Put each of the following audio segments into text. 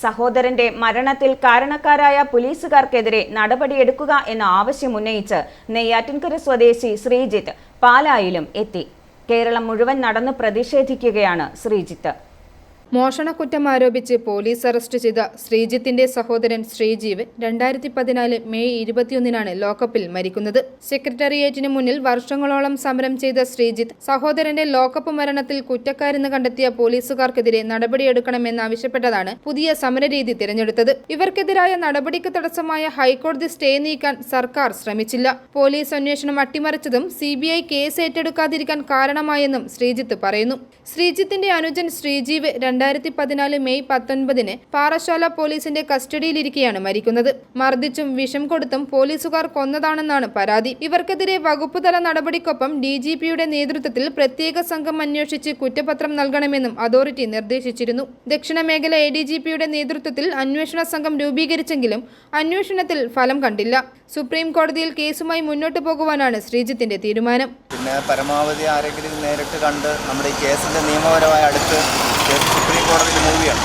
സഹോദരന്റെ മരണത്തിൽ കാരണക്കാരായ പോലീസുകാർക്കെതിരെ നടപടിയെടുക്കുക എന്ന ആവശ്യമുന്നയിച്ച് നെയ്യാറ്റിൻകര സ്വദേശി ശ്രീജിത്ത് പാലായിലും എത്തി. കേരളം മുഴുവൻ നടന്നു പ്രതിഷേധിക്കുകയാണ് ശ്രീജിത്ത്. മോഷണക്കുറ്റം ആരോപിച്ച് പോലീസ് അറസ്റ്റ് ചെയ്ത ശ്രീജിത്തിന്റെ സഹോദരൻ ശ്രീജീവ് 2014 മെയ് 21 ലോക്കപ്പിൽ മരിക്കുന്നത്. സെക്രട്ടേറിയറ്റിന് മുന്നിൽ വർഷങ്ങളോളം സമരം ചെയ്ത ശ്രീജിത്ത് സഹോദരന്റെ ലോക്കപ്പ് മരണത്തിൽ കുറ്റക്കാരെന്ന് കണ്ടെത്തിയ പോലീസുകാർക്കെതിരെ നടപടിയെടുക്കണമെന്നാവശ്യപ്പെട്ടതാണ് പുതിയ സമരരീതി തിരഞ്ഞെടുത്തത്. ഇവർക്കെതിരായ നടപടിക്ക് തടസ്സമായ ഹൈക്കോടതി സ്റ്റേ നീക്കാൻ സർക്കാർ ശ്രമിച്ചില്ല. പോലീസ് അന്വേഷണം അട്ടിമറിച്ചതും CBI കേസ് ഏറ്റെടുക്കാതിരിക്കാൻ കാരണമായെന്നും ശ്രീജിത്ത് പറയുന്നു. ശ്രീജിത്തിന്റെ അനുജൻ ശ്രീജീവ് 2014 മെയ് 19 പാറശാല പോലീസിന്റെ കസ്റ്റഡിയിലിരിക്കെയാണ് മരിക്കുന്നത്. മർദ്ദിച്ചും വിഷം കൊടുത്തും പോലീസുകാർ കൊന്നതാണെന്നാണ് പരാതി. ഇവർക്കെതിരെ വകുപ്പുതല നടപടിക്കൊപ്പം DGPയുടെ നേതൃത്വത്തിൽ പ്രത്യേക സംഘം അന്വേഷിച്ച് കുറ്റപത്രം നൽകണമെന്നും അതോറിറ്റി നിർദ്ദേശിച്ചിരുന്നു. ദക്ഷിണ മേഖല ADGPയുടെ നേതൃത്വത്തിൽ അന്വേഷണ സംഘം രൂപീകരിച്ചെങ്കിലും അന്വേഷണത്തിൽ ഫലം കണ്ടില്ല. സുപ്രീം കോടതിയിൽ കേസുമായി മുന്നോട്ട് പോകുവാനാണ് ശ്രീജിത്തിന്റെ തീരുമാനം. പിന്നെ പരമാവധി ആരെങ്കിലും നേരിട്ട് കണ്ട് നമ്മുടെ ഈ കേസിന്റെ നിയമപരമായ അടുത്ത് സുപ്രീം കോടതിയിൽ മൂവിയാണ്.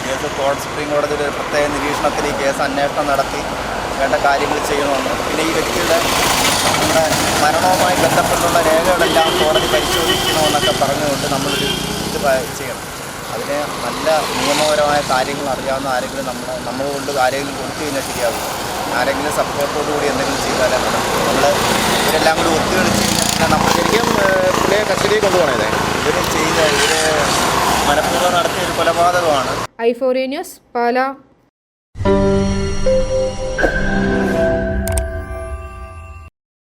കേസ് സുപ്രീം കോടതിയിൽ ഒരു പ്രത്യേക നിരീക്ഷണത്തിൽ ഈ കേസ് അന്വേഷണം നടത്തി വേണ്ട കാര്യങ്ങൾ ചെയ്യണമെന്ന്, പിന്നെ ഈ വ്യക്തിയുടെ നമ്മുടെ മരണവുമായി ബന്ധപ്പെട്ടുള്ള രേഖകളെല്ലാം കോടതി പരിശോധിക്കണമെന്നൊക്കെ പറഞ്ഞുകൊണ്ട് നമ്മളൊരു ഇത് ചെയ്യണം. അതിന് നല്ല നിയമപരമായ കാര്യങ്ങൾ അറിയാവുന്ന ആരെങ്കിലും നമ്മൾ കൊണ്ട് ആരെങ്കിലും കൊടുത്തു കഴിഞ്ഞാൽ ശരിയാകും. ആരെങ്കിലും സപ്പോർട്ടോടുകൂടി എന്തെങ്കിലും ചെയ്താലേ നമ്മൾ ഇവരെല്ലാം കൂടി ഒത്തുകളിച്ച് കഴിഞ്ഞാൽ നമ്മൾ ശരിക്കും പുള്ളിയെ കസ്റ്റഡിയിൽ കൊണ്ടുപോകണേ. ഇവർ മനഃപൂർവ്വം നടത്തിയ ഒരു കൊലപാതകമാണ്. i4A news, Pala.